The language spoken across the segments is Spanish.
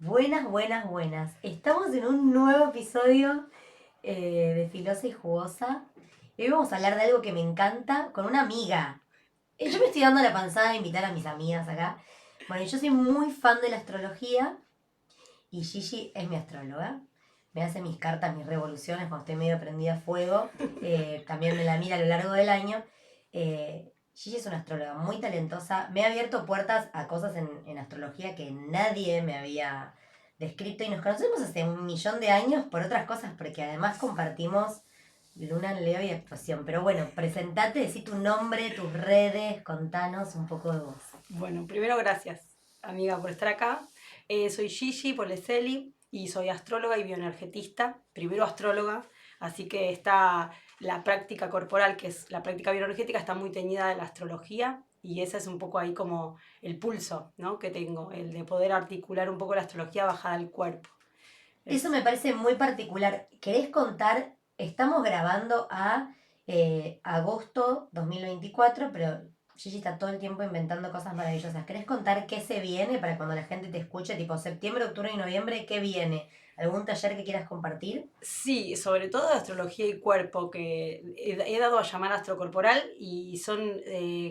Buenas, buenas, buenas. Estamos en un nuevo episodio de Filosa y Jugosa. Y hoy vamos a hablar de algo que me encanta con una amiga. Yo me estoy dando la panzada de invitar a mis amigas acá. Bueno, yo soy muy fan de la astrología y Gigi es mi astróloga. Me hace mis cartas, mis revoluciones cuando estoy medio prendida a fuego. También me la mira a lo largo del año. Gigi es una astróloga muy talentosa. Me ha abierto puertas a cosas en astrología que nadie me había descrito. Y nos conocemos hace 1.000.000 de años por otras cosas, porque además compartimos Luna en Leo y actuación. Pero bueno, presentate, decí tu nombre, tus redes, contanos un poco de vos. Bueno, primero gracias, amiga, por estar acá. Soy Gigi Poleseli y soy astróloga y bioenergetista, primero astróloga, así que está la práctica corporal, que es la práctica bioenergética, está muy teñida de la astrología y ese es un poco ahí como el pulso, ¿no?, que tengo, el de poder articular un poco la astrología bajada al cuerpo. Eso Es, me parece muy particular. ¿Querés contar? Estamos grabando a agosto 2024, pero Gigi está todo el tiempo inventando cosas maravillosas. ¿Querés contar qué se viene para cuando la gente te escuche, tipo septiembre, octubre y noviembre? ¿Qué viene? ¿Algún taller que quieras compartir? Sí, sobre todo de astrología y cuerpo, que he dado a llamar astrocorporal y son,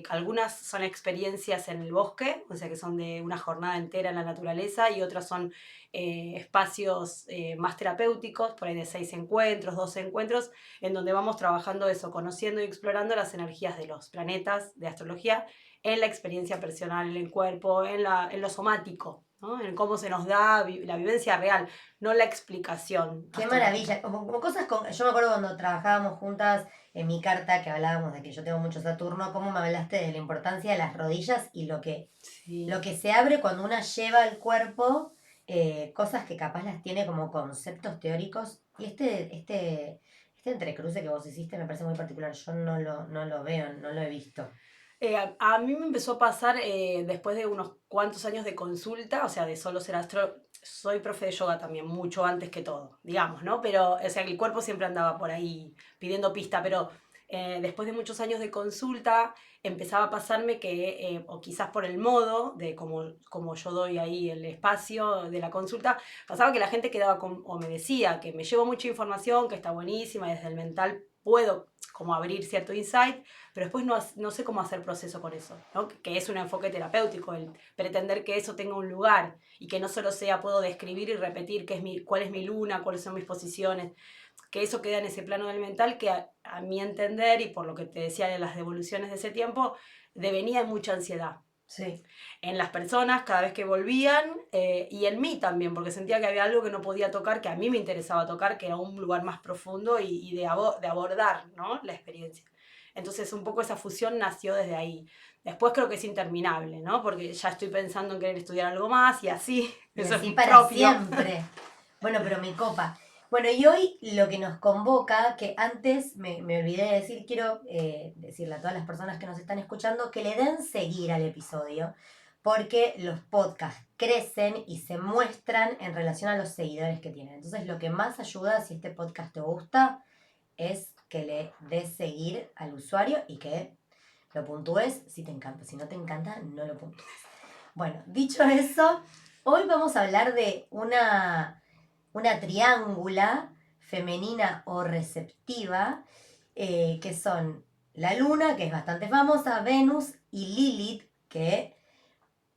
algunas son experiencias en el bosque, o sea que son de una jornada entera en la naturaleza, y otras son espacios más terapéuticos, por ahí de 6 encuentros, 12 encuentros, en donde vamos trabajando eso, conociendo y explorando las energías de los planetas de astrología en la experiencia personal, en el cuerpo, en lo somático, ¿no?, en cómo se nos da la vivencia real, no la explicación Qué astrológica. maravilla. Como cosas con. Yo me acuerdo cuando trabajábamos juntas en mi carta que hablábamos de que yo tengo mucho Saturno, cómo me hablaste de la importancia de las rodillas y lo Sí, que se abre cuando una lleva al cuerpo cosas que capaz las tiene como conceptos teóricos. Y este entrecruce que vos hiciste me parece muy particular. Yo no lo veo, no lo he visto. a mí me empezó a pasar después de unos cuantos años de consulta, o sea, de solo ser astro. Soy profe de yoga también, mucho antes que todo, digamos, ¿no? Pero, o sea, que el cuerpo siempre andaba por ahí pidiendo pista, pero después de muchos años de consulta empezaba a pasarme que, o quizás por el modo de como yo doy ahí el espacio de la consulta, pasaba que la gente quedaba con, o me decía que me llevo mucha información, que está buenísima, y desde el mental puedo como abrir cierto insight, pero después no sé cómo hacer proceso con eso, ¿no? Que es un enfoque terapéutico, el pretender que eso tenga un lugar y que no solo sea puedo describir y repetir cuál es mi luna, cuáles son mis posiciones, que eso queda en ese plano del mental que a mi entender, y por lo que te decía de las devoluciones de ese tiempo, devenía en mucha ansiedad Sí. en las personas cada vez que volvían, y en mí también, porque sentía que había algo que no podía tocar, que a mí me interesaba tocar, que era un lugar más profundo y de abordar, ¿no?, la experiencia. Entonces un poco esa fusión nació desde ahí. Después creo que es interminable, ¿no?, porque ya estoy pensando en querer estudiar algo más y así, Y eso es así para propio. siempre. Bueno, pero me copa. Bueno, y hoy lo que nos convoca, que antes me olvidé de decir, quiero decirle a todas las personas que nos están escuchando que le den seguir al episodio, porque los podcasts crecen y se muestran en relación a los seguidores que tienen. Entonces, lo que más ayuda, si este podcast te gusta, es que le des seguir al usuario y que lo puntúes si te encanta. Si no te encanta, no lo puntúes. Bueno, dicho eso, hoy vamos a hablar de una triángula femenina o receptiva, que son la luna, que es bastante famosa, Venus y Lilith, que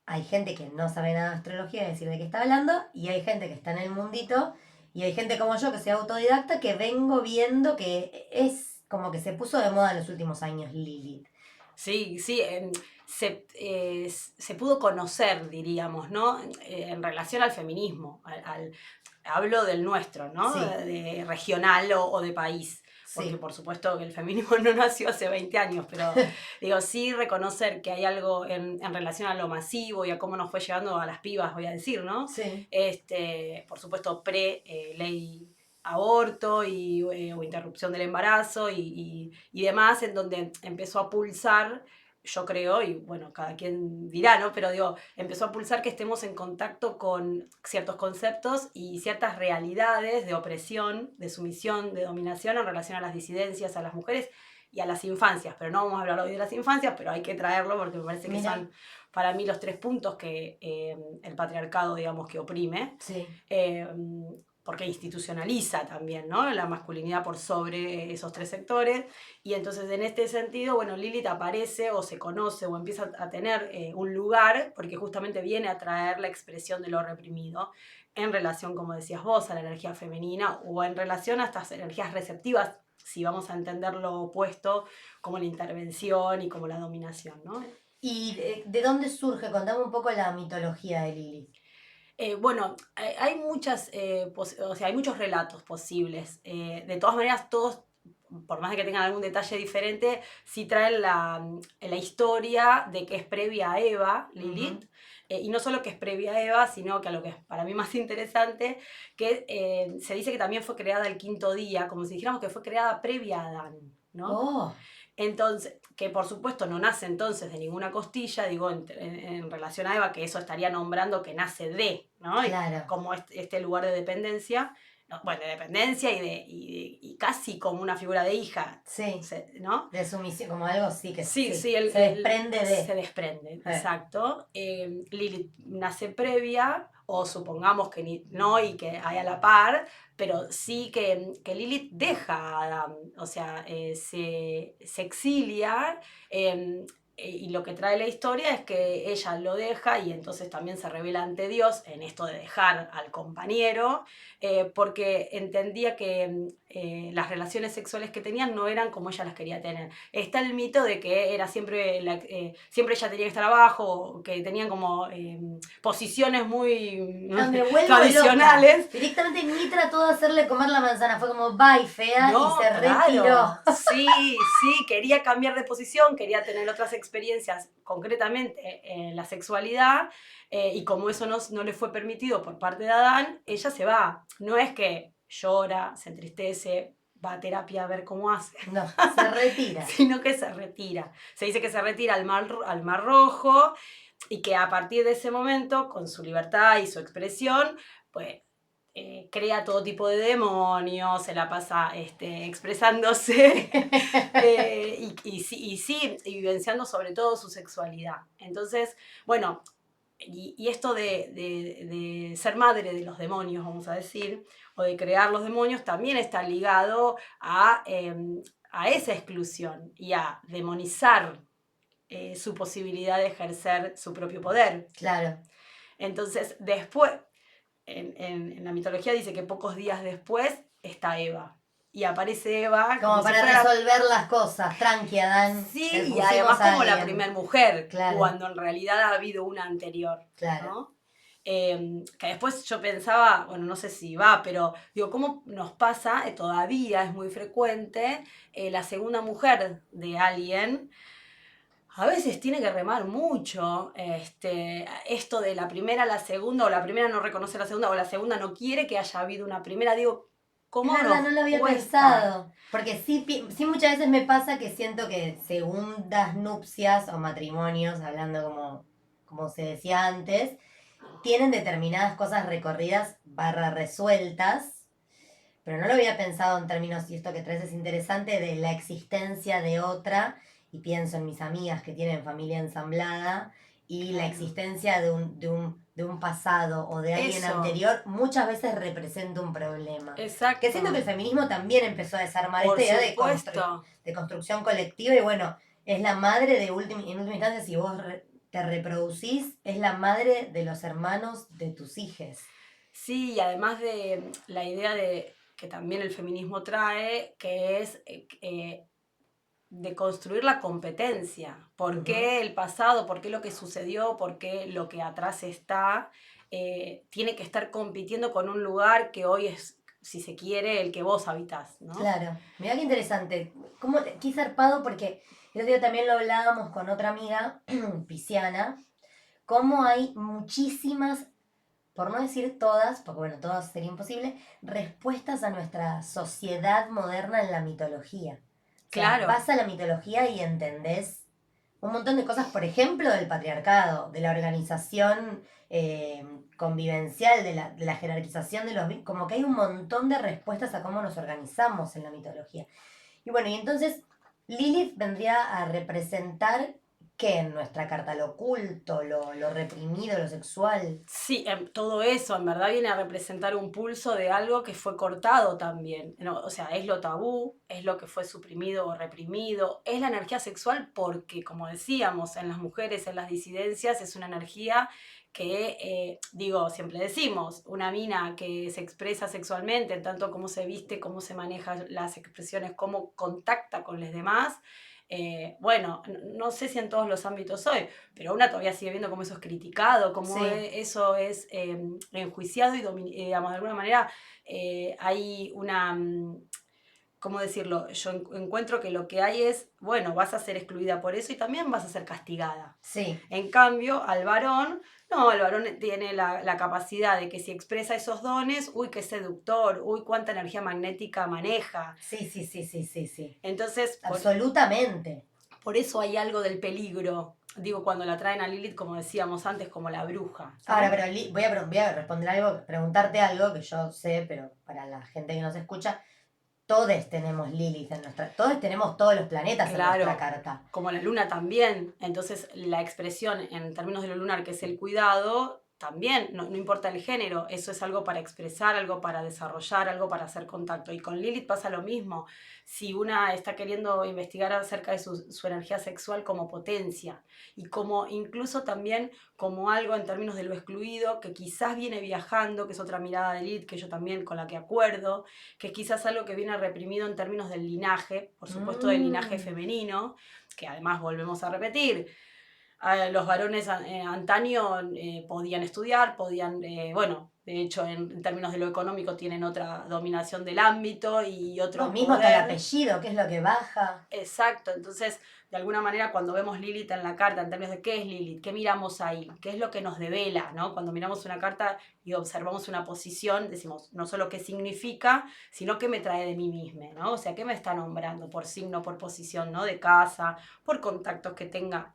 hay gente que no sabe nada de astrología, decir de qué está hablando, y hay gente que está en el mundito, y hay gente como yo que soy autodidacta, que vengo viendo que es como que se puso de moda en los últimos años Lilith. Sí, sí, se pudo conocer, diríamos, ¿no? En relación al feminismo, hablo del nuestro, ¿no? Sí, De regional o de país, porque sí. por supuesto que el feminismo no nació hace 20 años, pero digo, sí reconocer que hay algo en relación a lo masivo y a cómo nos fue llegando a las pibas, voy a decir, ¿no? Sí. Por supuesto, ley aborto o interrupción del embarazo y demás, en donde empezó a pulsar, yo creo, y bueno, cada quien dirá, ¿no? Pero digo, empezó a pulsar que estemos en contacto con ciertos conceptos y ciertas realidades de opresión, de sumisión, de dominación en relación a las disidencias, a las mujeres y a las infancias. Pero no vamos a hablar hoy de las infancias, pero hay que traerlo porque me parece que Mira, son para mí los 3 puntos que el patriarcado, digamos, que oprime. Sí. Porque institucionaliza también, ¿no? La masculinidad por sobre esos 3 sectores. Y entonces en este sentido, bueno, Lilith aparece o se conoce o empieza a tener un lugar porque justamente viene a traer la expresión de lo reprimido en relación, como decías vos, a la energía femenina o en relación a estas energías receptivas, si vamos a entender lo opuesto como la intervención y como la dominación, ¿no? ¿Y de dónde surge? Contame un poco la mitología de Lilith. Bueno, hay muchas, o sea, hay muchos relatos posibles. De todas maneras, todos, por más de que tengan algún detalle diferente, sí traen la historia de que es previa a Eva, Lilith. Y no solo que es previa a Eva, sino que a lo que es para mí más interesante, que se dice que también fue creada el 5.º día, como si dijéramos que fue creada previa a Adán, ¿no? Oh, Entonces, que por supuesto no nace entonces de ninguna costilla, digo, en relación a Eva, que eso estaría nombrando que nace de, ¿no? claro. Como este lugar de dependencia, bueno, de dependencia y casi como una figura de hija, Sí. ¿no? De sumisión, como algo sí que Sí, se se desprende de. Se desprende, exacto. Lilith nace previa, o supongamos que no y que hay a la par, pero sí que Lilith deja a Adán, o sea, se exilia, y lo que trae la historia es que ella lo deja y entonces también se revela ante Dios en esto de dejar al compañero, porque entendía que las relaciones sexuales que tenían no eran como ella las quería tener. Está el mito de que era siempre ella tenía que estar abajo, que tenían como posiciones muy tradicionales. Loca. Directamente ni trató de hacerle comer la manzana, fue como bye fea No, y se retiró. Sí, quería cambiar de posición, quería tener otras experiencias, concretamente en la sexualidad, y como eso no le fue permitido por parte de Adán, ella se va. No es que llora, se entristece, va a terapia a ver cómo hace. No, se retira. Sino que se retira. Se dice que se retira al Mar Rojo y que a partir de ese momento, con su libertad y su expresión, pues crea todo tipo de demonios, se la pasa expresándose y vivenciando sobre todo su sexualidad. Entonces, bueno, y esto de ser madre de los demonios, vamos a decir, o de crear los demonios, también está ligado a esa exclusión y a demonizar su posibilidad de ejercer su propio poder. Claro. Entonces, después, en la mitología dice que pocos días después está Eva. Y aparece Eva como para resolver las cosas, tranqui, Adán. Sí, y además como la primera mujer, claro. Cuando en realidad ha habido una anterior. Claro. ¿No? Que después yo pensaba, bueno, no sé si va, pero digo, ¿cómo nos pasa? Todavía es muy frecuente la segunda mujer de alguien. A veces tiene que remar mucho, esto de la primera a la segunda, o la primera no reconoce a la segunda, o la segunda no quiere que haya habido una primera. Digo, ¿cómo es verdad, no lo había pensado. Porque sí muchas veces me pasa que siento que segundas nupcias o matrimonios, hablando como se decía antes, tienen determinadas cosas recorridas / resueltas, pero no lo había pensado en términos, y esto que traes es interesante, de la existencia de otra, y pienso en mis amigas que tienen familia ensamblada, y la existencia de un pasado o de alguien anterior muchas veces representa un problema. Exacto. Que siento que el feminismo también empezó a desarmar esta idea de construcción colectiva, y bueno, es la madre en última instancia, si vos te reproducís, es la madre de los hermanos de tus hijos. Sí, y además de la idea de que también el feminismo trae, que es de construir la competencia. ¿Por qué el pasado? ¿Por qué lo que sucedió? ¿Por qué lo que atrás está? Tiene que estar compitiendo con un lugar que hoy es, si se quiere, el que vos habitás, ¿no? Claro. Mirá qué interesante. Qué zarpado, porque el otro día también lo hablábamos con otra amiga, pisciana, cómo hay muchísimas, por no decir todas, porque bueno, todas sería imposible, respuestas a nuestra sociedad moderna en la mitología. Claro. Vas a la mitología y entendés un montón de cosas, por ejemplo, del patriarcado, de la organización convivencial, de la jerarquización de los... Como que hay un montón de respuestas a cómo nos organizamos en la mitología. Y bueno, y entonces Lilith vendría a representar ¿qué en nuestra carta? Lo oculto, lo reprimido, lo sexual. Sí, todo eso en verdad viene a representar un pulso de algo que fue cortado también, ¿no? O sea, es lo tabú, es lo que fue suprimido o reprimido, es la energía sexual porque, como decíamos, en las mujeres, en las disidencias, es una energía que, digo, siempre decimos, una mina que se expresa sexualmente, en tanto cómo se viste, cómo se maneja las expresiones, cómo contacta con los demás. Bueno, no sé si en todos los ámbitos hoy, pero una todavía sigue viendo cómo eso es criticado, cómo Sí, eso es enjuiciado y digamos, de alguna manera hay una, ¿cómo decirlo? Yo encuentro que lo que hay es, bueno, vas a ser excluida por eso y también vas a ser castigada. sí, En cambio, al varón, no, el varón tiene la capacidad de que si expresa esos dones, uy, qué seductor, uy, cuánta energía magnética maneja. sí, sí, sí, sí, sí, sí. Entonces, Absolutamente. por eso hay algo del peligro, digo, cuando la traen a Lilith, como decíamos antes, como la bruja, Ahora, ¿no? pero voy a responder algo, preguntarte algo que yo sé, pero para la gente que nos escucha, todos tenemos Lilith en nuestra, todos tenemos todos los planetas en nuestra Claro, carta. como la luna también. Entonces, la expresión en términos de lo lunar, que es el cuidado, también, no importa el género, eso es algo para expresar, algo para desarrollar, algo para hacer contacto. Y con Lilith pasa lo mismo. Si una está queriendo investigar acerca de su energía sexual como potencia y como incluso también como algo en términos de lo excluido, que quizás viene viajando, que es otra mirada de Lilith que yo también con la que acuerdo, que es quizás algo que viene reprimido en términos del linaje, por supuesto del linaje Mm, femenino, que además volvemos a repetir, los varones antaño podían estudiar, podían, bueno, de hecho en términos de lo económico tienen otra dominación del ámbito y no, otro mismo hasta el poder. apellido, que es lo que baja. Exacto, entonces de alguna manera cuando vemos Lilith en la carta, en términos de qué es Lilith, qué miramos ahí, qué es lo que nos devela, ¿no? Cuando miramos una carta y observamos una posición, decimos no solo qué significa, sino qué me trae de mí misma, ¿no? O sea, qué me está nombrando por signo, por posición, ¿no? De casa, por contactos que tenga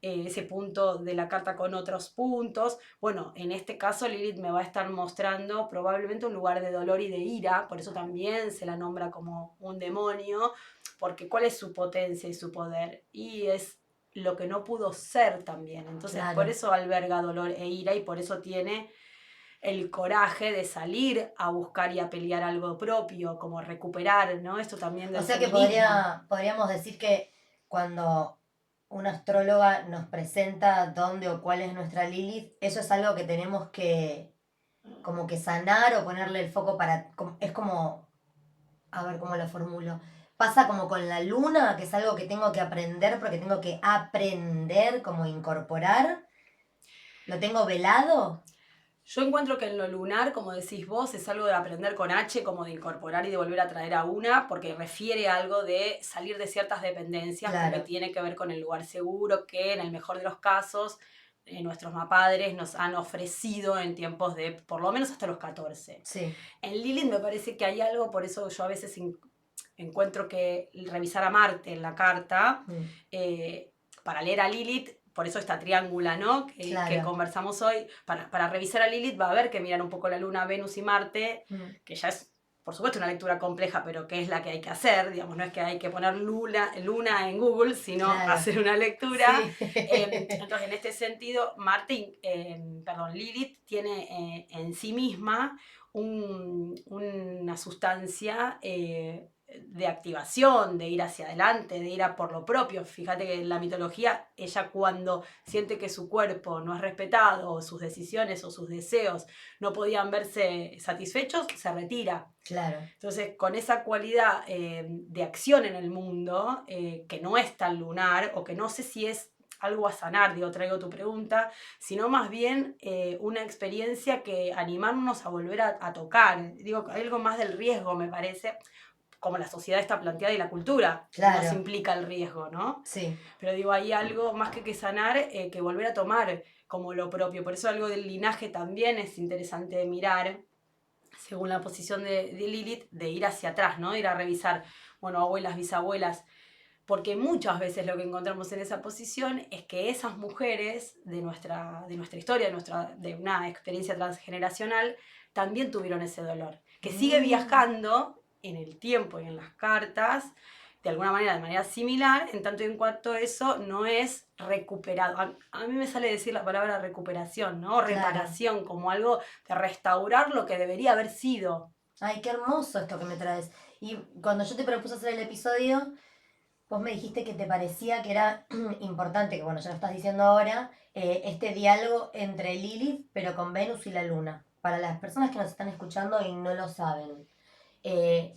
ese punto de la carta con otros puntos. Bueno, en este caso Lilith me va a estar mostrando probablemente un lugar de dolor y de ira, por eso también se la nombra como un demonio, porque ¿cuál es su potencia y su poder? Y es lo que no pudo ser también. Entonces, por Claro. eso alberga dolor e ira y por eso tiene el coraje de salir a buscar y a pelear algo propio, como recuperar, ¿no? Esto también O del sea que feminismo. podríamos decir que cuando una astróloga nos presenta dónde o cuál es nuestra Lilith, eso es algo que tenemos que como que sanar o ponerle el foco para... Es como, a ver cómo lo formulo. Pasa como con la luna, que es algo que tengo que aprender porque tengo que aprender, como incorporar. ¿Lo tengo velado? Yo encuentro que en lo lunar, como decís vos, es algo de aprender con H, como de incorporar y de volver a traer a una, porque refiere a algo de salir de ciertas dependencias, porque Claro, tiene que ver con el lugar seguro que, en el mejor de los casos, nuestros mapadres nos han ofrecido en tiempos de, por lo menos hasta los 14. sí. En Lilith me parece que hay algo, por eso yo a veces encuentro que revisar a Marte en la carta, Mm, para leer a Lilith, por eso esta triángula, ¿no? Que claro. conversamos hoy, para revisar a Lilith va a haber que mirar un poco la Luna, Venus y Marte, Mm, que ya es, por supuesto, una lectura compleja, pero que es la que hay que hacer, digamos, no es que hay que poner luna en Google, sino claro. hacer una lectura. Sí. Entonces, en este sentido, Lilith tiene en sí misma una sustancia de activación, de ir hacia adelante, de ir a por lo propio. Fíjate que en la mitología, ella cuando siente que su cuerpo no es respetado, o sus decisiones o sus deseos no podían verse satisfechos, se retira. Claro. Entonces, con esa cualidad de acción en el mundo, que no es tan lunar, o que no sé si es algo a sanar, digo, traigo tu pregunta, sino más bien una experiencia que animarnos a volver a tocar. Digo, algo más del riesgo, me parece, como la sociedad está planteada y la cultura nos Claro. implica el riesgo, ¿no? Sí. Pero digo, hay algo más que sanar, que volver a tomar como lo propio. Por eso algo del linaje también es interesante de mirar, según la posición de Lilith, de ir hacia atrás, ¿no? Ir a revisar, bueno, abuelas, bisabuelas, porque muchas veces lo que encontramos en esa posición es que esas mujeres de nuestra historia, de una experiencia transgeneracional, también tuvieron ese dolor, que sigue Mm, viajando en el tiempo y en las cartas, de alguna manera, de manera similar, en tanto y en cuanto eso no es recuperado. A mí me sale decir la palabra recuperación, ¿no? O Claro. reparación, como algo de restaurar lo que debería haber sido. Ay, qué hermoso esto que me traes. Y cuando yo te propuse hacer el episodio, vos me dijiste que te parecía que era importante, que bueno, ya lo estás diciendo ahora, este diálogo entre Lilith, pero con Venus y la Luna. Para las personas que nos están escuchando y no lo saben, eh,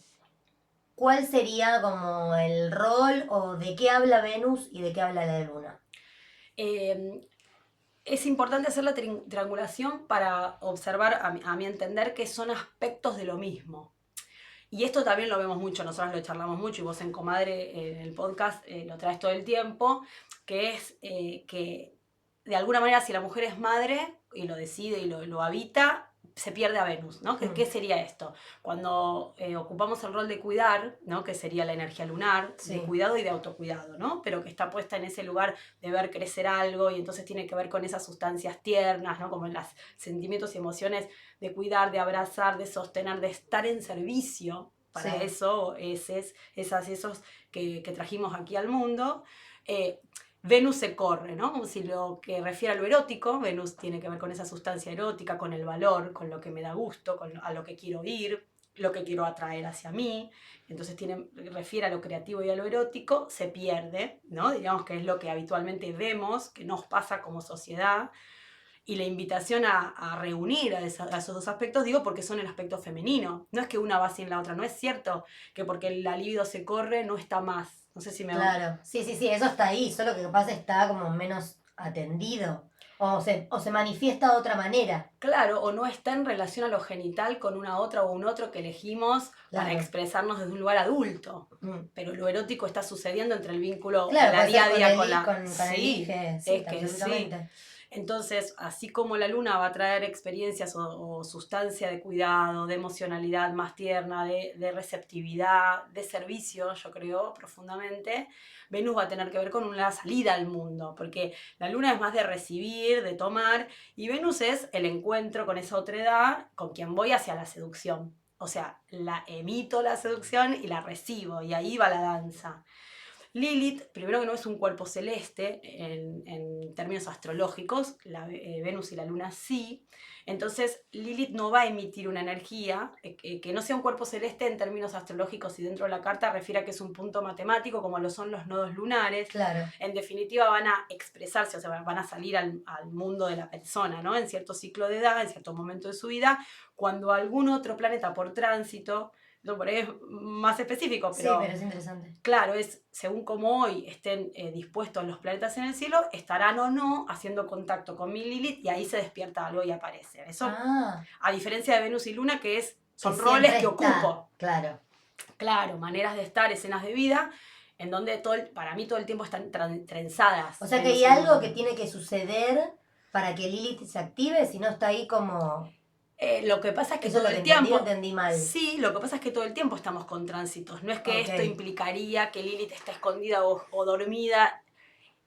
¿cuál sería como el rol o de qué habla Venus y de qué habla la Luna? Eh, es importante hacer la triangulación para observar, a mi entender, que son aspectos de lo mismo. Y esto también lo vemos mucho, nosotros lo charlamos mucho y vos en Comadre, en el podcast, lo traes todo el tiempo, que es que de alguna manera si la mujer es madre y lo decide y lo habita, se pierde a Venus, ¿no? ¿Qué sería esto? Cuando ocupamos el rol de cuidar, ¿no? Que sería la energía lunar, Sí. de cuidado y de autocuidado, ¿no? Pero que está puesta en ese lugar de ver crecer algo y entonces tiene que ver con esas sustancias tiernas, ¿no? Como en los sentimientos y emociones de cuidar, de abrazar, de sostener, de estar en servicio. Para Sí. eso, esos que trajimos aquí al mundo. Venus se corre, ¿no? Como si lo que refiere a lo erótico, Venus tiene que ver con esa sustancia erótica, con el valor, con lo que me da gusto, a lo que quiero ir, lo que quiero atraer hacia mí. Entonces refiere a lo creativo y a lo erótico, se pierde, ¿no? Digamos que es lo que habitualmente vemos, que nos pasa como sociedad. Y la invitación a reunir a esos dos aspectos, digo, porque son el aspecto femenino. No es que una va sin la otra, no es cierto que porque la libido se corre no está más. No sé si me... Claro, sí, eso está ahí, solo que capaz está como menos atendido. O se manifiesta de otra manera. Claro, o no está en relación a lo genital con una otra o un otro que elegimos para Claro. expresarnos desde un lugar adulto. Mm. Pero lo erótico está sucediendo entre el vínculo Claro, de la puede día ser a día con el, la... con el Sí, eje, sí, es que sí. absolutamente. Entonces, así como la luna va a traer experiencias o sustancia de cuidado, de emocionalidad más tierna, de receptividad, de servicio, yo creo profundamente, Venus va a tener que ver con una salida al mundo, porque la luna es más de recibir, de tomar, y Venus es el encuentro con esa otredad con quien voy hacia la seducción. O sea, la emito la seducción y la recibo, y ahí va la danza. Lilith, primero que no es un cuerpo celeste en términos astrológicos, Venus y la Luna sí, entonces Lilith no va a emitir una energía, que no sea un cuerpo celeste en términos astrológicos y dentro de la carta refiere a que es un punto matemático como lo son los nodos lunares, Claro. en definitiva van a expresarse, o sea, van a salir al mundo de la persona, ¿no? En cierto ciclo de edad, en cierto momento de su vida, cuando algún otro planeta por tránsito, no, por ahí es más específico, Sí, pero pero es interesante. claro, es según como hoy estén dispuestos los planetas en el cielo, estarán o no haciendo contacto con mi Lilith y ahí se despierta algo y aparece. Eso, a diferencia de Venus y Luna, que son que roles siempre que está, ocupo. Claro. Claro, maneras de estar, escenas de vida, en donde para mí todo el tiempo están trenzadas. O sea que hay algo que tiene que suceder para que Lilith se active, si no está ahí como... Lo que pasa es que Eso es todo lo el que tiempo... entendí mal. Sí, lo que pasa es que todo el tiempo estamos con tránsitos. No es que esto implicaría que Lilith está escondida o dormida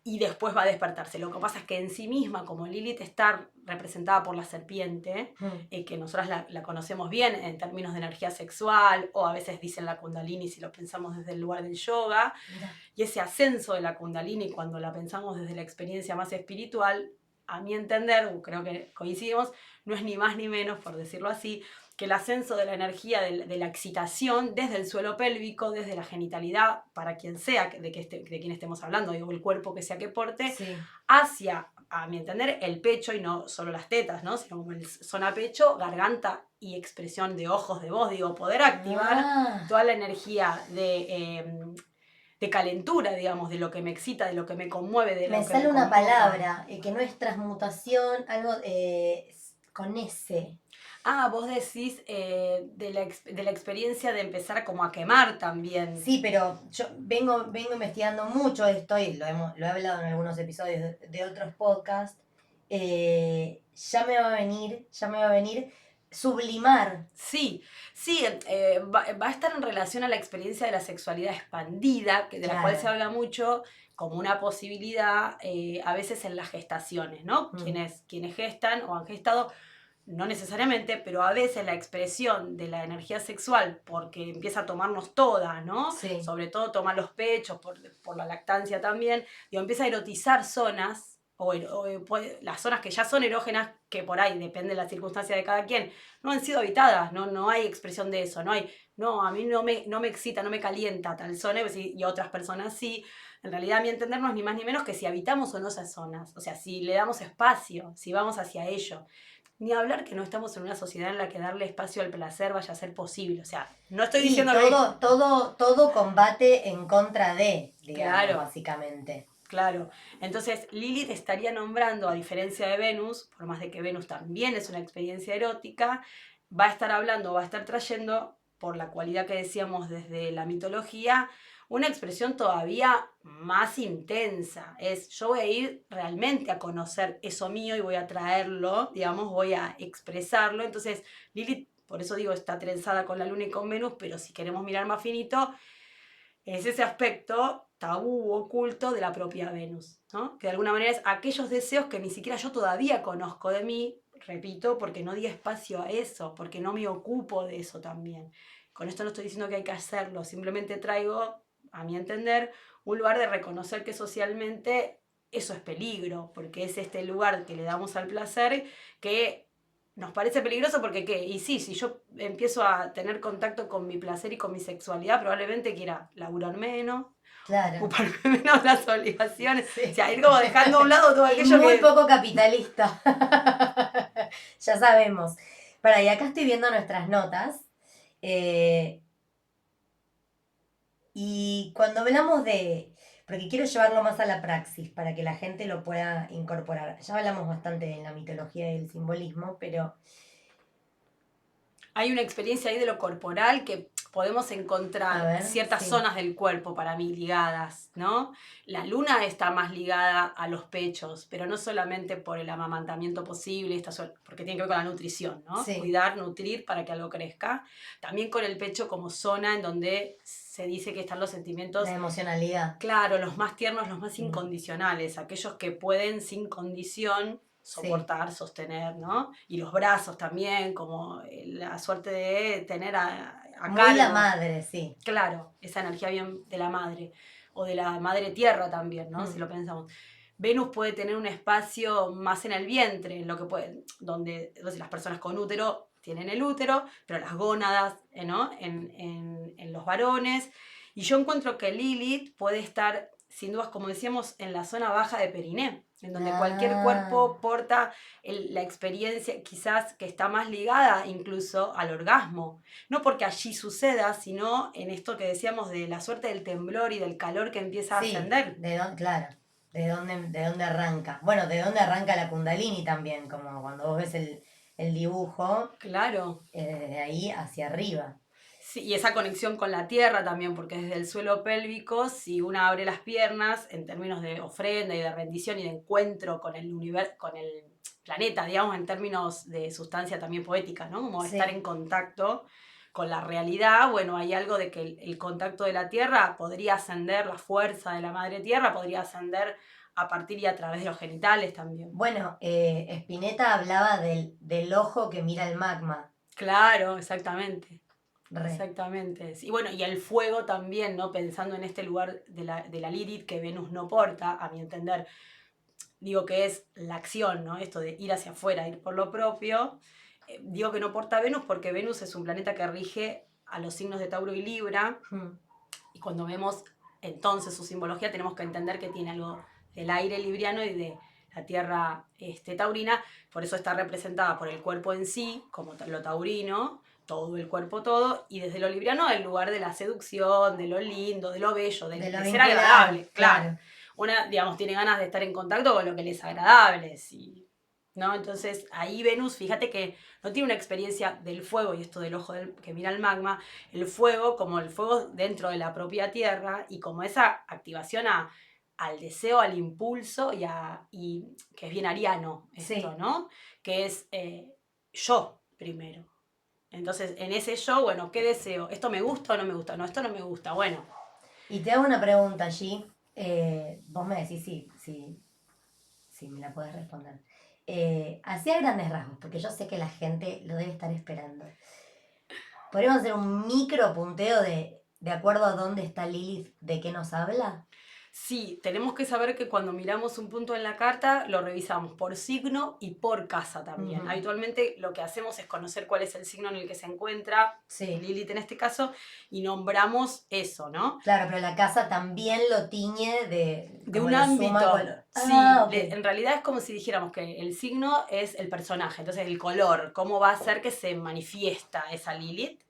y después va a despertarse. Lo que pasa es que en sí misma, como Lilith está representada por la serpiente, que nosotras la conocemos bien en términos de energía sexual, o a veces dicen la Kundalini si lo pensamos desde el lugar del yoga, y ese ascenso de la Kundalini cuando la pensamos desde la experiencia más espiritual, a mi entender, creo que coincidimos, no es ni más ni menos, por decirlo así, que el ascenso de la energía, de la excitación desde el suelo pélvico, desde la genitalidad, para quien sea, de quien estemos hablando, digo, el cuerpo que sea que porte, hacia, a mi entender, el pecho, y no solo las tetas, ¿no? Sino como zona pecho, garganta y expresión de ojos, de voz, digo, poder activar toda la energía de calentura, digamos, de lo que me excita, de lo que me conmueve, de lo que me sale una convoca. palabra, que no es transmutación, algo con S. Ah, vos decís de la experiencia de empezar como a quemar también. Sí, pero yo vengo investigando mucho esto y lo he hablado en algunos episodios de otros podcasts. Ya me va a venir sublimar. Sí, va a estar en relación a la experiencia de la sexualidad expandida, de la cual se habla mucho como una posibilidad a veces en las gestaciones, ¿no? Quienes gestan o han gestado no necesariamente, pero a veces la expresión de la energía sexual, porque empieza a tomarnos toda, ¿no? Sí. Sobre todo toma los pechos, por la lactancia también, digo, empieza a erotizar zonas, las zonas que ya son erógenas, que por ahí, depende de la circunstancia de cada quien, no han sido habitadas, no hay expresión de eso, no, a mí no me excita, no me calienta tal zona, y otras personas sí. En realidad, a mi entender, no es ni más ni menos que si habitamos o no esas zonas, o sea, si le damos espacio, si vamos hacia ello. Ni hablar que no estamos en una sociedad en la que darle espacio al placer vaya a ser posible. O sea, no estoy Y diciendo todo combate en contra de, digamos, Claro, básicamente. claro. Entonces, Lilith estaría nombrando, a diferencia de Venus, por más de que Venus también es una experiencia erótica, va a estar hablando, va a estar trayendo, por la cualidad que decíamos desde la mitología, una expresión todavía más intensa. Yo voy a ir realmente a conocer eso mío y voy a traerlo, digamos, voy a expresarlo. Entonces, Lilith, por eso digo, está trenzada con la Luna y con Venus, pero si queremos mirar más finito, es ese aspecto tabú oculto de la propia Venus, ¿no? Que de alguna manera es aquellos deseos que ni siquiera yo todavía conozco de mí, repito, porque no di espacio a eso, porque no me ocupo de eso también. Con esto no estoy diciendo que hay que hacerlo, simplemente traigo, a mi entender, un lugar de reconocer que socialmente eso es peligro, porque es este lugar que le damos al placer que nos parece peligroso porque, ¿qué? Y sí, si yo empiezo a tener contacto con mi placer y con mi sexualidad, probablemente quiera laburar menos, Claro. ocuparme menos las obligaciones. Sí. O sea, ir como dejando a un lado todo Y aquello muy que... poco capitalista. Ya sabemos. Y acá estoy viendo nuestras notas. Y cuando hablamos de, porque quiero llevarlo más a la praxis para que la gente lo pueda incorporar. Ya hablamos bastante de la mitología y el simbolismo, pero Hay una experiencia ahí de lo corporal que podemos a encontrar ver, ciertas sí. zonas del cuerpo para mí ligadas, ¿no? La luna está más ligada a los pechos, pero no solamente por el amamantamiento posible, porque tiene que ver con la nutrición, ¿no? Sí, Cuidar, nutrir para que algo crezca. También con el pecho como zona en donde se dice que están los sentimientos, la emocionalidad. claro, los más tiernos, los más Mm, incondicionales, aquellos que pueden sin condición sí, soportar, sostener, ¿no? Y los brazos también, como la suerte de tener a muy la cargo, madre, sí. claro, esa energía bien de la madre, o de la madre tierra también, ¿no? Si Mm, lo pensamos. Venus puede tener un espacio más en el vientre, en lo que donde las personas con útero tienen el útero, pero las gónadas, ¿no? En los varones. Y yo encuentro que Lilith puede estar, sin dudas, como decíamos, en la zona baja de Periné, en donde cualquier ah, cuerpo porta la experiencia quizás que está más ligada incluso al orgasmo. No porque allí suceda, sino en esto que decíamos de la suerte del temblor y del calor que empieza a sí, ascender. claro. De dónde arranca? Bueno, de dónde arranca la Kundalini también, como cuando vos ves el dibujo, Claro. desde ahí hacia arriba. Sí, y esa conexión con la tierra también, porque desde el suelo pélvico, si una abre las piernas en términos de ofrenda y de rendición y de encuentro con el universo, con el planeta, digamos, en términos de sustancia también poética, ¿no? Como estar Sí. en contacto con la realidad, bueno, hay algo de que el contacto de la tierra podría ascender, la fuerza de la madre tierra podría ascender a partir y a través de los genitales también. Bueno, Spinetta hablaba del ojo que mira el magma. Claro, exactamente. Re. Exactamente. Y bueno, y el fuego también, ¿no? Pensando en este lugar de la Lilith que Venus no porta, a mi entender, digo que es la acción, ¿no? Esto de ir hacia afuera, ir por lo propio. Digo que no porta Venus porque Venus es un planeta que rige a los signos de Tauro y Libra, Mm, y cuando vemos entonces su simbología tenemos que entender que tiene algo del aire libriano y de la tierra taurina, por eso está representada por el cuerpo en sí, como lo taurino, todo el cuerpo todo, y desde lo libriano el lugar de la seducción, de lo lindo, de lo bello, de lo de ser vincular, agradable, claro. claro. Una, digamos, tiene ganas de estar en contacto con lo que le es agradable, sí, ¿no? Entonces ahí Venus, fíjate que no tiene una experiencia del fuego, y esto del ojo que mira el magma, el fuego como el fuego dentro de la propia tierra y como esa activación al deseo, al impulso y que es bien ariano esto, Sí. ¿no? Que es yo primero. Entonces, en ese yo, bueno, ¿qué deseo? ¿Esto me gusta o no me gusta? No, esto no me gusta. Bueno, Y te hago una pregunta allí. Vos me decís si me la podés responder. Así a grandes rasgos, porque yo sé que la gente lo debe estar esperando. ¿Podríamos hacer un micro punteo de acuerdo a dónde está Lilith, de qué nos habla? Sí, tenemos que saber que cuando miramos un punto en la carta lo revisamos por signo y por casa también. Ujú. Habitualmente lo que hacemos es conocer cuál es el signo en el que se encuentra Sí, Lilith en este caso y nombramos eso, ¿no? claro, pero la casa también lo tiñe De como un lo suma ámbito, color. sí, Ah, ok. en realidad es como si dijéramos que el signo es el personaje, entonces el color, cómo va a ser que se manifiesta esa Lilith,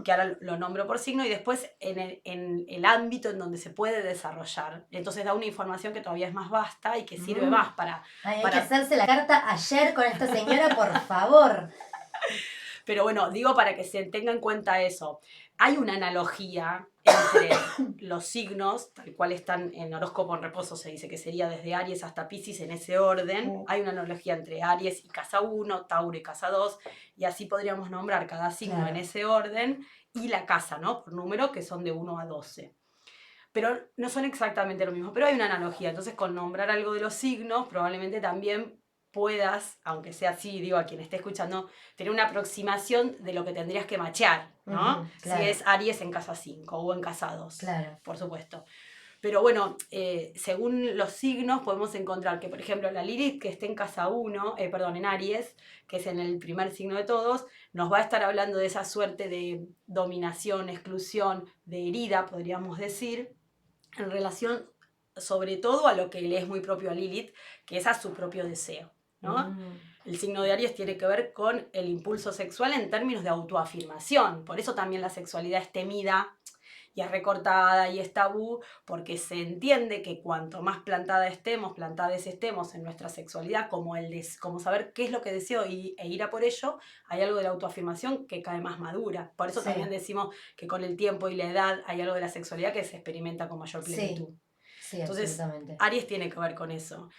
que ahora lo nombro por signo, y después en el ámbito en donde se puede desarrollar. Entonces da una información que todavía es más vasta y que sirve Mm. más para... Ay, hay que para hacerse la carta ayer con esta señora, por favor. pero bueno, digo para que se tenga en cuenta eso. Hay una analogía entre los signos, tal cual están en horóscopo en reposo, se dice que sería desde Aries hasta Piscis en ese orden. Hay una analogía entre Aries y casa 1, Tauro y casa 2, y así podríamos nombrar cada signo Claro. en ese orden, y la casa, ¿no? Por número, que son de 1 a 12. Pero no son exactamente lo mismo, pero hay una analogía. Entonces, con nombrar algo de los signos, probablemente también puedas, aunque sea así, digo, a quien esté escuchando, tener una aproximación de lo que tendrías que machear, ¿no? Ujú, Si claro, es Aries en casa 5 o en casa 2, claro. por supuesto. Pero bueno, según los signos podemos encontrar que, por ejemplo, la Lilith que esté en casa 1, perdón, en Aries, que es en el primer signo de todos, nos va a estar hablando de esa suerte de dominación, exclusión, de herida, podríamos decir, en relación sobre todo a lo que le es muy propio a Lilith, que es a su propio deseo, ¿no? Mm. El signo de Aries tiene que ver con el impulso sexual en términos de autoafirmación, por eso también la sexualidad es temida y es recortada y es tabú, porque se entiende que cuanto más plantadas estemos en nuestra sexualidad, como saber qué es lo que deseo e ir a por ello, hay algo de la autoafirmación que cae más madura. Por eso también Sí, decimos que con el tiempo y la edad hay algo de la sexualidad que se experimenta con mayor sí, plenitud. sí, Entonces, absolutamente. Aries tiene que ver con eso.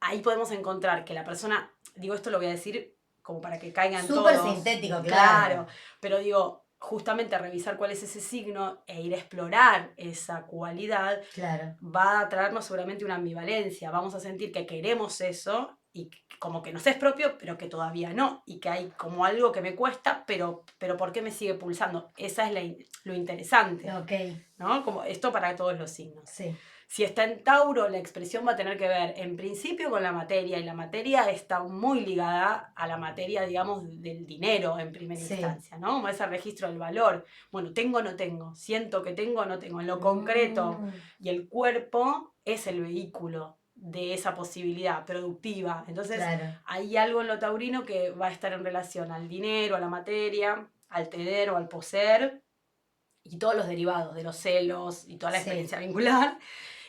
Ahí podemos encontrar que la persona, digo esto lo voy a decir como para que caigan Súper todos, sintético, claro. claro, pero digo, justamente revisar cuál es ese signo e ir a explorar esa cualidad Claro. va a traernos seguramente una ambivalencia. Vamos a sentir que queremos eso y como que nos es propio, pero que todavía no. Y que hay como algo que me cuesta, pero ¿por qué me sigue pulsando? Esa es lo interesante, Ok, ¿no? Como esto para todos los signos. sí. Si está en Tauro, la expresión va a tener que ver en principio con la materia, y la materia está muy ligada a la materia, digamos, del dinero en primera Sí. instancia, ¿no? Como ese registro del valor. Bueno, tengo o no tengo, siento que tengo o no tengo. En lo concreto, Mm, y el cuerpo es el vehículo de esa posibilidad productiva. Entonces, claro. hay algo en lo taurino que va a estar en relación al dinero, a la materia, al tener o al poseer, y todos los derivados de los celos y toda la Sí, experiencia vincular.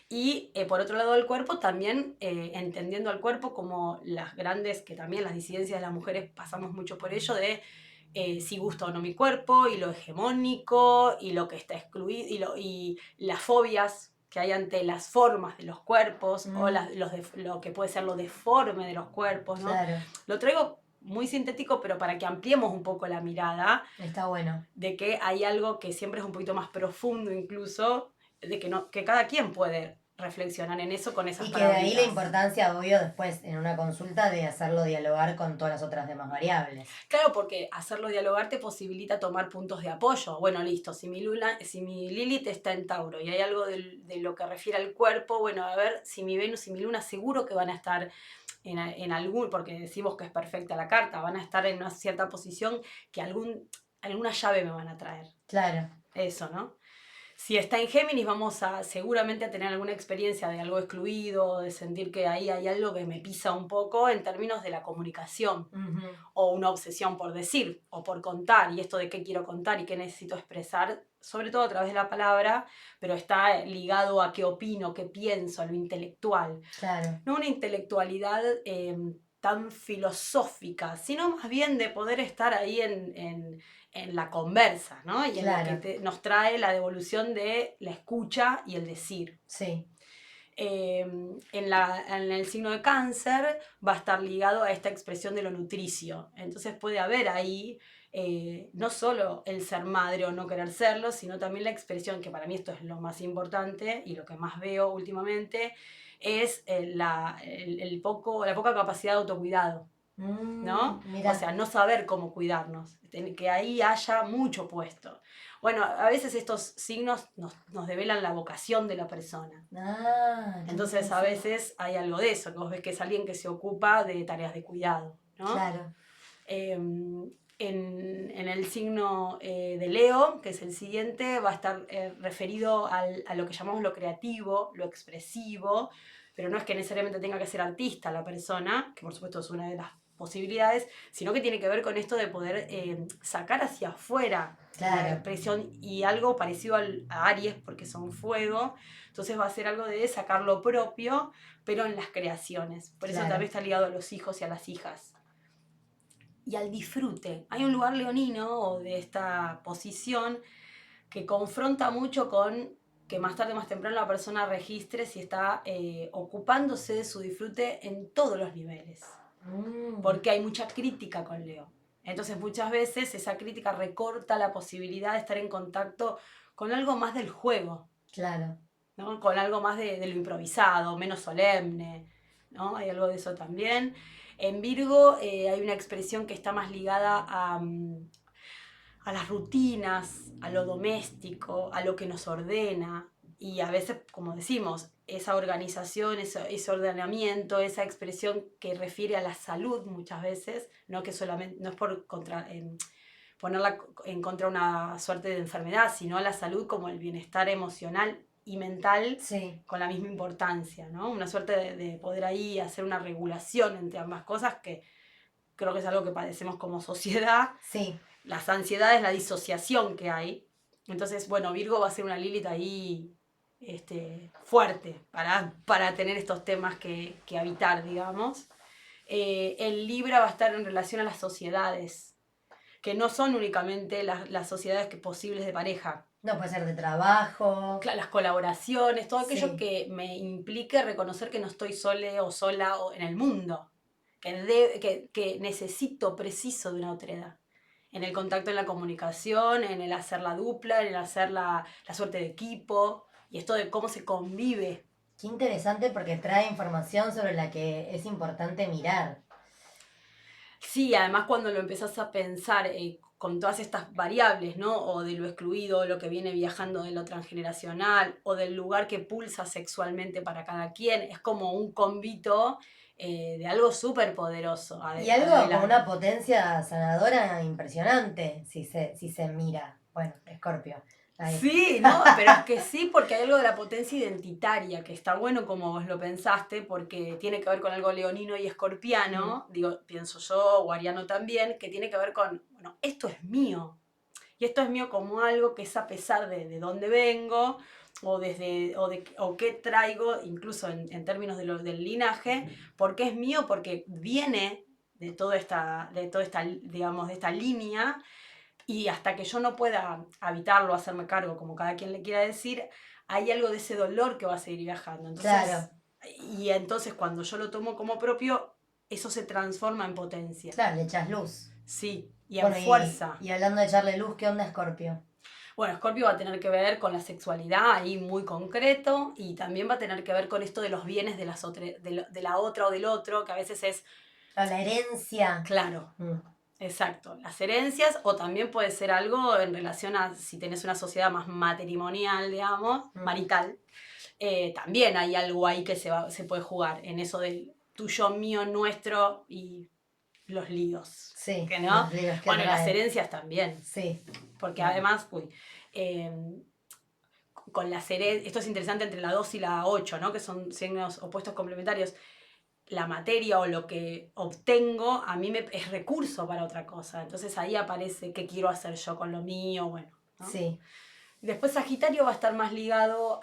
Y por otro lado del cuerpo, también entendiendo al cuerpo como las grandes, que también las disidencias de las mujeres pasamos mucho por ello, de si gusta o no mi cuerpo, y lo hegemónico, y lo que está excluido, y las fobias que hay ante las formas de los cuerpos, o mm, lo que puede ser lo deforme de los cuerpos, ¿no? claro. Lo traigo muy sintético, pero para que ampliemos un poco la mirada Está bueno. de que hay algo que siempre es un poquito más profundo incluso, de que, no, que cada quien puede reflexionar en eso con esas Y que de ahí la palabritas. importancia, obvio, después en una consulta de hacerlo dialogar con todas las otras demás variables. Claro, porque hacerlo dialogar te posibilita tomar puntos de apoyo. Bueno, listo, si mi Lilith está en Tauro y hay algo de lo que refiere al cuerpo, bueno, a ver, si mi Venus y mi Luna seguro que van a estar en algún, porque decimos que es perfecta la carta, van a estar en una cierta posición que alguna llave me van a traer. Claro. Eso, ¿no? Si está en Géminis, vamos a seguramente a tener alguna experiencia de algo excluido, de sentir que ahí hay algo que me pisa un poco en términos de la comunicación, Ujú, o una obsesión por decir o por contar, y esto de qué quiero contar y qué necesito expresar, sobre todo a través de la palabra, pero está ligado a qué opino, qué pienso, a lo intelectual. claro. No una intelectualidad tan filosófica, sino más bien de poder estar ahí en la conversa, ¿no? Y en lo Claro. que nos trae la devolución de la escucha y el decir. Sí. En el signo de Cáncer va a estar ligado a esta expresión de lo nutricio. Entonces puede haber ahí no solo el ser madre o no querer serlo, sino también la expresión, que para mí esto es lo más importante y lo que más veo últimamente, es la poca capacidad de autocuidado, ¿no? O Mira. sea, no saber cómo cuidarnos, que ahí haya mucho puesto. Bueno, a veces estos signos nos develan la vocación de la persona. Qué Entonces a interesante. veces hay algo de eso, que vos ves que es alguien que se ocupa de tareas de cuidado, ¿no? Claro. En el signo de Leo, que es el siguiente, va a estar referido a lo que llamamos lo creativo, lo expresivo, pero no es que necesariamente tenga que ser artista la persona, que por supuesto es una de las posibilidades, sino que tiene que ver con esto de poder sacar hacia afuera la expresión, y algo parecido a Aries, porque son fuego, entonces va a ser algo de sacar lo propio, pero en las creaciones. Por eso también está ligado a los hijos y a las hijas. Y al disfrute. Hay un lugar leonino o de esta posición que confronta mucho con que más tarde, más temprano, la persona registre si está ocupándose de su disfrute en todos los niveles. Porque hay mucha crítica con Leo. Entonces muchas veces esa crítica recorta la posibilidad de estar en contacto con algo más del juego. Claro. ¿No? Con algo más de lo improvisado, menos solemne, ¿no? Hay algo de eso también. En Virgo hay una expresión que está más ligada a las rutinas, a lo doméstico, a lo que nos ordena, y a veces, como decimos, esa organización, ese ordenamiento, esa expresión que refiere a la salud muchas veces, no, que solamente, no es por ponerla en contra una suerte de enfermedad, sino a la salud como el bienestar emocional y mental, sí, con la misma importancia, ¿no? Una suerte de poder ahí hacer una regulación entre ambas cosas, que creo que es algo que padecemos como sociedad. Sí. Las ansiedades, la disociación que hay. Entonces, bueno, Virgo va a ser una Lilith ahí fuerte para tener estos temas que habitar, digamos. El Libra va a estar en relación a las sociedades, que no son únicamente las sociedades posibles de pareja. No, puede ser de trabajo. Las colaboraciones, todo aquello Sí. que me implique reconocer que no estoy sola o en el mundo, que necesito, preciso de una otredad. En el contacto, en la comunicación, en el hacer la dupla, en el hacer la suerte de equipo, y esto de cómo se convive. Qué interesante, porque trae información sobre la que es importante mirar. Sí, además cuando lo empezás a pensar con todas estas variables, ¿no? O de lo excluido, lo que viene viajando de lo transgeneracional, o del lugar que pulsa sexualmente para cada quien, es como un convito de algo súper poderoso. Y algo con una potencia sanadora impresionante, si se mira. Bueno, Escorpio. Ahí. Sí, ¿no? Pero es que sí, porque hay algo de la potencia identitaria, que está bueno como vos lo pensaste, porque tiene que ver con algo leonino y escorpiano, digo, pienso yo, o ariano también, que tiene que ver con, bueno, esto es mío. Y esto es mío como algo que es a pesar de dónde vengo, o qué traigo, incluso en términos del linaje, porque es mío, porque viene de toda esta, digamos, de esta línea, y hasta que yo no pueda habitarlo, hacerme cargo, como cada quien le quiera decir, hay algo de ese dolor que va a seguir viajando. Entonces, Claro. Y entonces cuando yo lo tomo como propio, eso se transforma en potencia. Claro, le echas luz. Sí, y en fuerza. Y hablando de echarle luz, ¿qué onda Escorpio? Bueno, Scorpio va a tener que ver con la sexualidad ahí muy concreto, y también va a tener que ver con esto de los bienes de la otra o del otro, que a veces es... La herencia. Claro. Exacto, las herencias, o también puede ser algo en relación a si tenés una sociedad más matrimonial, digamos, marital. También hay algo ahí que se puede jugar en eso del tuyo, mío, nuestro y los líos. Sí, ¿Que no? los líos que bueno, y las trae. herencias también. Sí. Porque además, con las herencias, esto es interesante entre la 2 y la 8, ¿no? Que son signos opuestos complementarios. La materia o lo que obtengo a mí es recurso para otra cosa. Entonces ahí aparece qué quiero hacer yo con lo mío, bueno, ¿no? Sí. Después Sagitario va a estar más ligado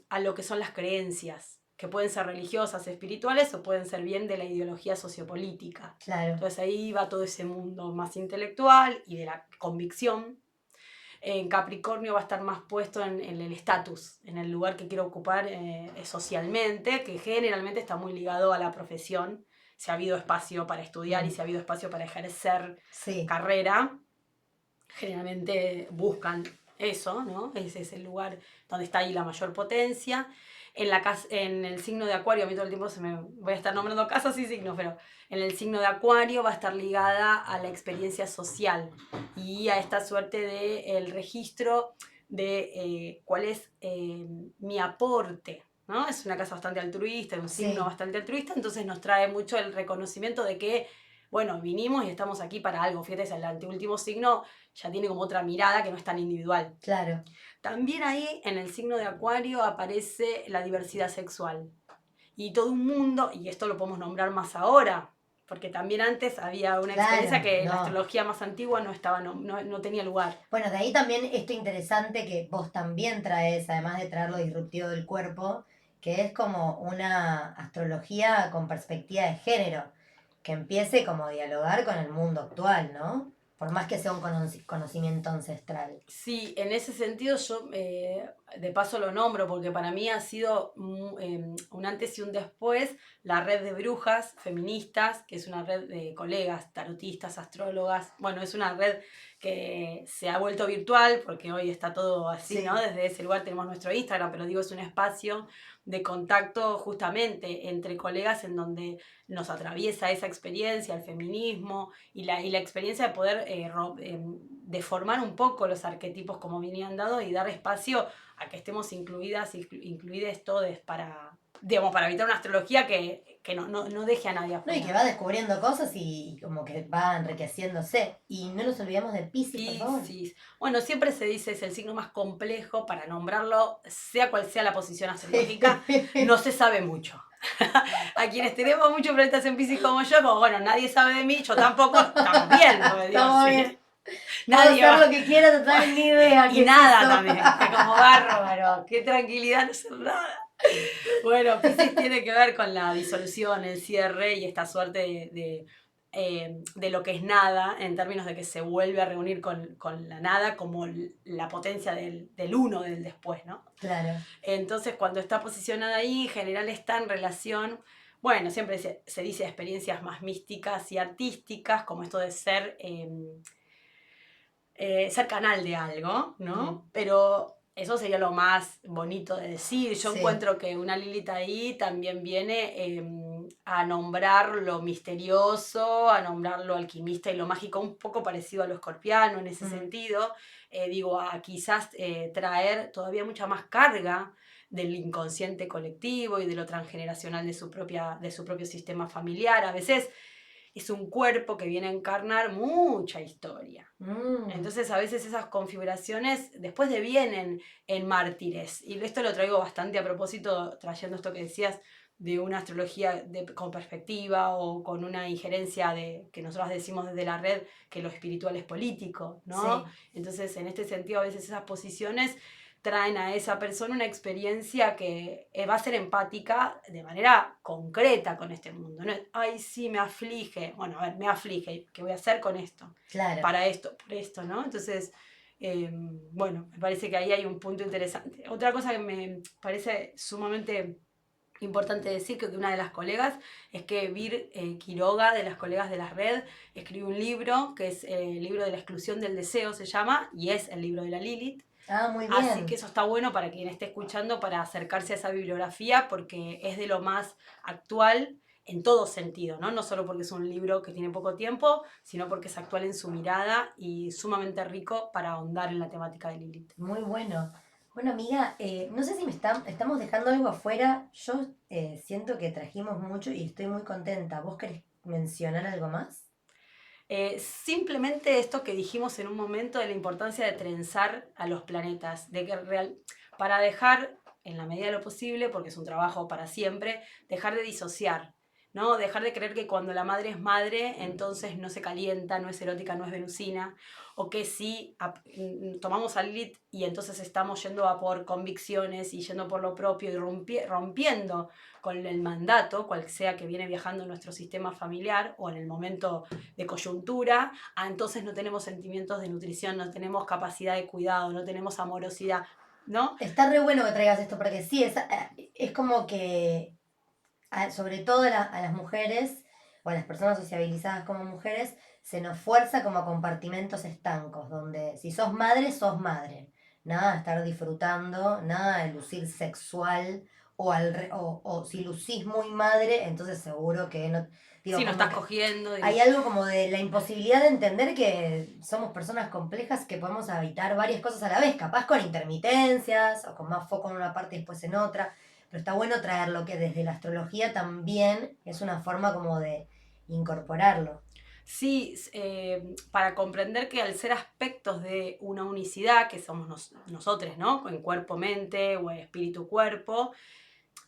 a lo que son las creencias, que pueden ser religiosas, espirituales, o pueden ser bien de la ideología sociopolítica. Claro. Entonces ahí va todo ese mundo más intelectual y de la convicción. En Capricornio va a estar más puesto en el estatus, en el lugar que quiero ocupar socialmente, que generalmente está muy ligado a la profesión. Si ha habido espacio para estudiar y si ha habido espacio para ejercer Sí, carrera, generalmente buscan eso, ¿no? Ese es el lugar donde está ahí la mayor potencia. En el signo de Acuario, a mí todo el tiempo voy a estar nombrando casas y signos, pero en el signo de Acuario va a estar ligada a la experiencia social y a esta suerte de el registro de cuál es mi aporte, ¿no? Es una casa bastante altruista, un signo sí, bastante altruista, entonces nos trae mucho el reconocimiento de que, bueno, vinimos y estamos aquí para algo. Fíjate, el anteúltimo signo ya tiene como otra mirada que no es tan individual. claro. También ahí en el signo de Acuario aparece la diversidad sexual. Y todo un mundo, y esto lo podemos nombrar más ahora, porque también antes había una experiencia Claro, que la no. astrología más antigua no tenía lugar. Bueno, de ahí también esto interesante que vos también traes, además de traer lo disruptivo del cuerpo, que es como una astrología con perspectiva de género, que empiece como a dialogar con el mundo actual, ¿no? Por más que sea un conocimiento ancestral. Sí, en ese sentido yo de paso lo nombro porque para mí ha sido un antes y un después la red de brujas feministas, que es una red de colegas, tarotistas, astrólogas. Bueno, es una red que se ha vuelto virtual porque hoy está todo así, ¿no? Sí, Desde ese lugar tenemos nuestro Instagram, pero digo, es un espacio de contacto justamente entre colegas en donde nos atraviesa esa experiencia, el feminismo y la experiencia de poder deformar un poco los arquetipos como venían dados y dar espacio a que estemos incluidas todos para, digamos, para evitar una astrología que no deje a nadie no, y afuera. que va descubriendo cosas y como que va enriqueciéndose. Y no nos olvidemos de Piscis, por favor. Piscis. Bueno, siempre se dice es el signo más complejo para nombrarlo, sea cual sea la posición astrológica, no se sabe mucho. A quienes tenemos mucho planetas en Piscis como yo, como bueno, nadie sabe de mí, yo tampoco, estamos bien, porque digo, Estamos sí. bien. Puedo Nadie hacer va. lo que quiera, total, ni idea. Y ¿Qué es nada eso? también, está como bárbaro, qué tranquilidad no hacer nada. Bueno, Piscis tiene que ver con la disolución, el cierre y esta suerte de lo que es nada, en términos de que se vuelve a reunir con la nada como la potencia del uno, del después, ¿no? Claro. Entonces, cuando está posicionada ahí, en general está en relación, bueno, siempre se dice experiencias más místicas y artísticas, como esto de ser canal de algo, ¿no? Pero eso sería lo más bonito de decir. Yo Sí. encuentro que una Lilith ahí también viene a nombrar lo misterioso, a nombrar lo alquimista y lo mágico, un poco parecido a lo escorpiano en ese sentido. Digo, a quizás traer todavía mucha más carga del inconsciente colectivo y de lo transgeneracional de su propio sistema familiar. A veces es un cuerpo que viene a encarnar mucha historia. Entonces a veces esas configuraciones después devienen en mártires. Y esto lo traigo bastante a propósito, trayendo esto que decías de una astrología con perspectiva o con una injerencia que nosotros decimos desde la red que lo espiritual es político, ¿no? Sí. Entonces en este sentido a veces esas posiciones traen a esa persona una experiencia que va a ser empática de manera concreta con este mundo. No es, ay, sí, me aflige. Bueno, a ver, me aflige. ¿Qué voy a hacer con esto? Claro. Para esto, por esto, ¿no? Entonces, bueno, me parece que ahí hay un punto interesante. Otra cosa que me parece sumamente importante decir que una de las colegas es que Vir Quiroga, de las colegas de la red, escribió un libro que es el libro de la exclusión del deseo, se llama, y es el libro de la Lilith. Ah, muy Así bien. que eso está bueno para quien esté escuchando, para acercarse a esa bibliografía, porque es de lo más actual en todo sentido, ¿no? No solo porque es un libro que tiene poco tiempo, sino porque es actual en su mirada y sumamente rico para ahondar en la temática de Lilith. Muy bueno. Bueno, amiga, no sé si estamos dejando algo afuera. Yo siento que trajimos mucho y estoy muy contenta. ¿Vos querés mencionar algo más? Simplemente esto que dijimos en un momento de la importancia de trenzar a los planetas, de que para dejar, en la medida de lo posible, porque es un trabajo para siempre, dejar de disociar. ¿no? Dejar de creer que cuando la madre es madre, entonces no se calienta, no es erótica, no es venusina, o que si tomamos a Lilith y entonces estamos yendo a por convicciones y yendo por lo propio y rompiendo con el mandato, cual sea que viene viajando en nuestro sistema familiar o en el momento de coyuntura, entonces no tenemos sentimientos de nutrición, no tenemos capacidad de cuidado, no tenemos amorosidad, ¿no? Está re bueno que traigas esto, porque sí, es como que, sobre todo a las mujeres o a las personas sociabilizadas como mujeres, se nos fuerza como a compartimentos estancos, donde si sos madre, sos madre. Nada de estar disfrutando, nada de lucir sexual, o si lucís muy madre, entonces seguro que no. Digo, Si no como estás que cogiendo. hay algo como de la imposibilidad de entender que somos personas complejas que podemos habitar varias cosas a la vez, capaz con intermitencias o con más foco en una parte y después en otra, pero está bueno traerlo que desde la astrología también es una forma como de incorporarlo. Sí, para comprender que al ser aspectos de una unicidad, que somos nosotros, ¿no? En cuerpo-mente o espíritu-cuerpo,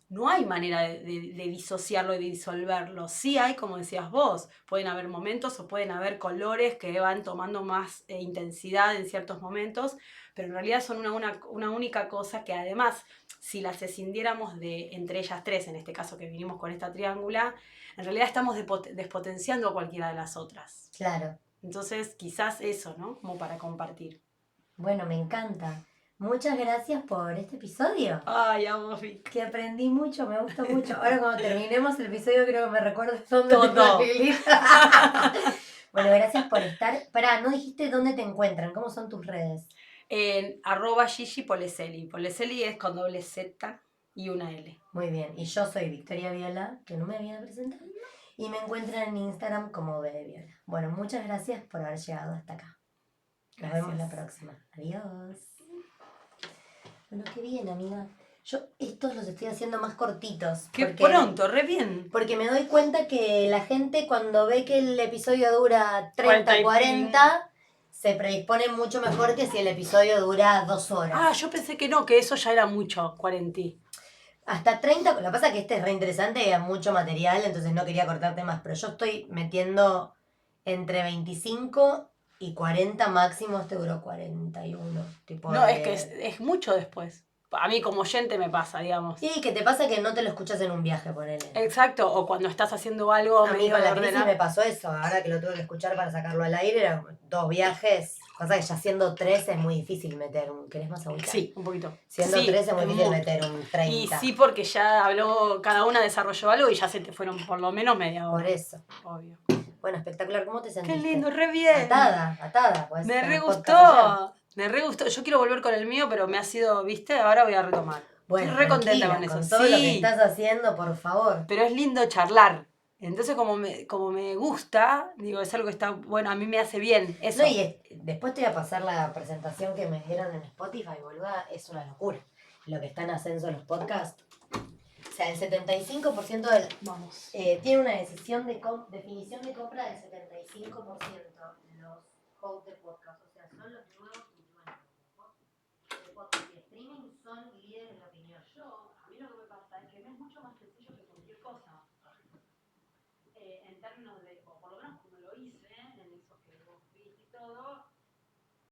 no hay manera de disociarlo y de disolverlo. Sí hay, como decías vos, pueden haber momentos o pueden haber colores que van tomando más intensidad en ciertos momentos, pero en realidad son una única cosa que además, si las escindiéramos de entre ellas tres, en este caso que vinimos con esta triángula, en realidad estamos despotenciando a cualquiera de las otras. Claro. Entonces, quizás eso, ¿no? Como para compartir. Bueno, me encanta. Muchas gracias por este episodio. Ay, amo, Vic. Que aprendí mucho, me gustó mucho. Ahora cuando terminemos el episodio creo que me recuerdo dónde Todo. tengo la Lilith. Bueno, gracias por estar. Pará, no dijiste dónde te encuentran, ¿cómo son tus redes? En @Gigi Poleseli. Poleseli es con doble Z y una L. Muy bien, y yo soy Victoria Viola, que no me había presentado, y me encuentran en Instagram como Bebe Viola. Bueno, muchas gracias por haber llegado hasta acá. Nos vemos la próxima. Adiós. Bueno, qué bien, amiga. Yo estos los estoy haciendo más cortitos. Qué pronto, re bien. Porque me doy cuenta que la gente cuando ve que el episodio dura 30, 40 y 40, se predispone mucho mejor que si el episodio dura 2 horas. Ah, yo pensé que no, que eso ya era mucho, 40. Hasta 30, lo que pasa es que este es re interesante y hay mucho material, entonces no quería cortarte más, pero yo estoy metiendo entre 25 y 40 máximo, este duró 41. Tipo No, de... es que es mucho después. A mí como oyente me pasa, digamos. Y que te pasa que no te lo escuchas en un viaje, ponele. Exacto, o cuando estás haciendo algo A mí medio con la crisis ordenado. me pasó eso, ahora que lo tuve que escuchar para sacarlo al aire, eran 2 viajes, cosa que ya siendo 3 es muy difícil meter un... ¿Querés más agüita? Sí, un poquito. Siendo Sí, 3 es muy difícil mu- meter un 30. Y sí, porque ya habló, cada una desarrolló algo y ya se te fueron por lo menos media hora. Por eso. Obvio. Bueno, espectacular, ¿cómo te sentiste? Qué lindo, re bien. Atada, pues. Me re podcast ayer. gustó. Me re gustó. Yo quiero volver con el mío, pero me ha sido, ¿viste? Ahora voy a retomar. Bueno, Estoy re contenta con tranquila, eso. con todo lo que Sí, estás haciendo, por favor. pero es lindo charlar. Entonces, como me gusta, digo, es algo que está, bueno, a mí me hace bien. Eso. No, y después te voy a pasar la presentación que me dieron en Spotify, boluda, es una locura. Lo que está en ascenso los podcasts. O sea, el 75% Vamos. tiene una definición de compra del 75%. Los hosts de podcast, o sea, son los nuevos influencers de podcast y streaming, son líderes de opinión. A mí lo que me pasa es que me es mucho más sencillo que cualquier cosa. En términos de, o por lo menos como lo hice, en esos que vos viste y todo,